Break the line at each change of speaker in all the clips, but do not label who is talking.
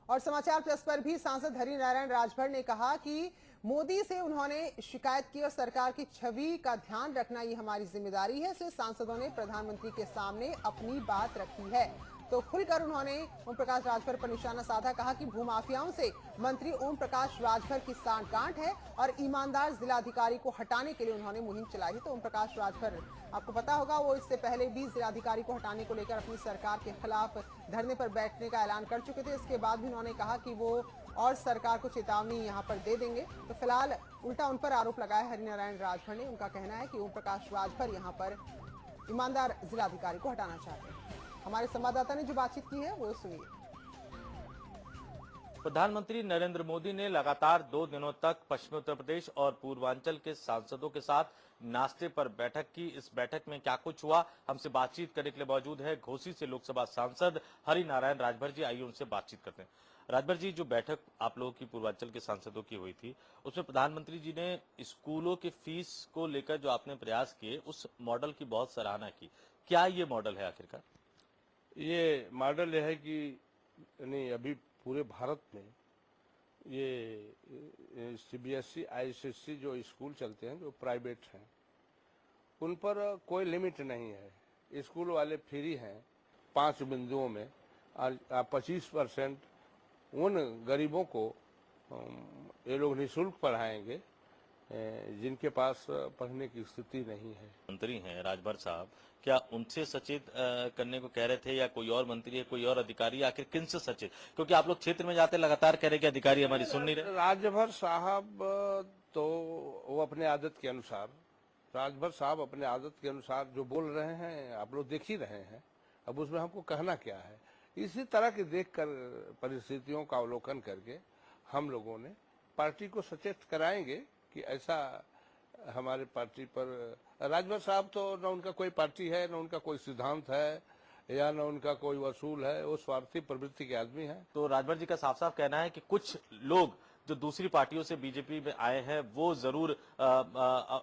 और समाचार प्लस पर भी सांसद हरिनारायण राजभर ने कहा कि मोदी से उन्होंने शिकायत की और सरकार की छवि का ध्यान रखना ये हमारी जिम्मेदारी है, इसलिए सांसदों ने प्रधानमंत्री के सामने अपनी बात रखी है। तो खुलकर उन्होंने ओम प्रकाश राजभर पर निशाना साधा, कहा कि भूमाफियाओं से मंत्री ओम प्रकाश राजभर की सांठगांठ है और ईमानदार जिलाधिकारी को हटाने के लिए उन्होंने मुहिम चलाई है। तो ओम प्रकाश राजभर, आपको पता होगा, वो इससे पहले भी जिलाधिकारी को हटाने को लेकर अपनी सरकार के खिलाफ धरने पर बैठने का ऐलान कर चुके थे। इसके बाद भी उन्होंने कहा कि वो और सरकार को चेतावनी यहां पर दे देंगे। तो फिलहाल उल्टा उन पर आरोप लगाया हरिनारायण राजभर ने। उनका कहना है कि ओम प्रकाश राजभर यहां पर ईमानदार जिलाधिकारी को हटाना चाहते हैं। हमारे संवाददाता ने जो बातचीत की है वो सुनिए।
प्रधानमंत्री नरेंद्र मोदी ने लगातार 2 दिनों तक पश्चिमी उत्तर प्रदेश और पूर्वांचल के सांसदों के साथ नाश्ते पर बैठक की। इस बैठक में क्या कुछ हुआ, हमसे बातचीत करने के लिए मौजूद है घोसी से लोकसभा सांसद हरिनारायण राजभर जी। आइए उनसे बातचीत करते हैं। राजभर जी, जो बैठक आप लोगों की पूर्वांचल के सांसदों की हुई थी, उसमें प्रधानमंत्री जी ने स्कूलों की फीस को लेकर जो आपने प्रयास किए, उस मॉडल की बहुत सराहना की। क्या ये मॉडल है आखिरकार?
ये मॉडल है कि नहीं, अभी पूरे भारत में ये सीबीएसई आईसीएसई जो स्कूल चलते हैं, जो प्राइवेट हैं, उन पर कोई लिमिट नहीं है। स्कूल वाले फ्री हैं 5 बिंदुओं में, और 25% उन गरीबों को ये लोग निःशुल्क पढ़ाएंगे जिनके पास पढ़ने की स्थिति नहीं है।
मंत्री हैं राजभर साहब, क्या उनसे सचेत करने को कह रहे थे, या कोई और मंत्री है, कोई और अधिकारी? आखिर किन से सचेत? क्योंकि आप लोग क्षेत्र में जाते लगातार कह रहे कि अधिकारी हमारी सुन नहीं रहे।
राजभर साहब तो वो अपने आदत के अनुसार, राजभर साहब अपने आदत के अनुसार जो बोल रहे हैं आप लोग देख ही रहे हैं। अब उसमें हमको कहना क्या है? इसी तरह के देखकर परिस्थितियों का अवलोकन करके हम लोगों ने पार्टी को सचेत कराएंगे कि ऐसा हमारे पार्टी पर। राजभर साहब तो न उनका कोई पार्टी है, न उनका कोई सिद्धांत है, या न उनका कोई वसूल है। वो स्वार्थी प्रवृत्ति के आदमी हैं।
तो राजभर जी का साफ साफ कहना है कि कुछ लोग जो दूसरी पार्टियों से बीजेपी में आए हैं वो जरूर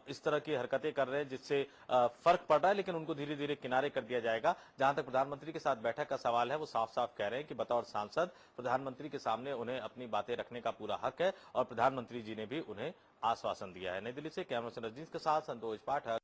इस तरह की हरकतें कर रहे हैं जिससे फर्क पड़ रहा है, लेकिन उनको धीरे धीरे किनारे कर दिया जाएगा। जहां तक प्रधानमंत्री के साथ बैठक का सवाल है, वो साफ साफ कह रहे हैं कि बतौर सांसद प्रधानमंत्री के सामने उन्हें अपनी बातें रखने का पूरा हक है, और प्रधानमंत्री जी ने भी उन्हें आश्वासन दिया है। नई दिल्ली से कैमरा पर्सन रजनीश के साथ संतोष पाठक।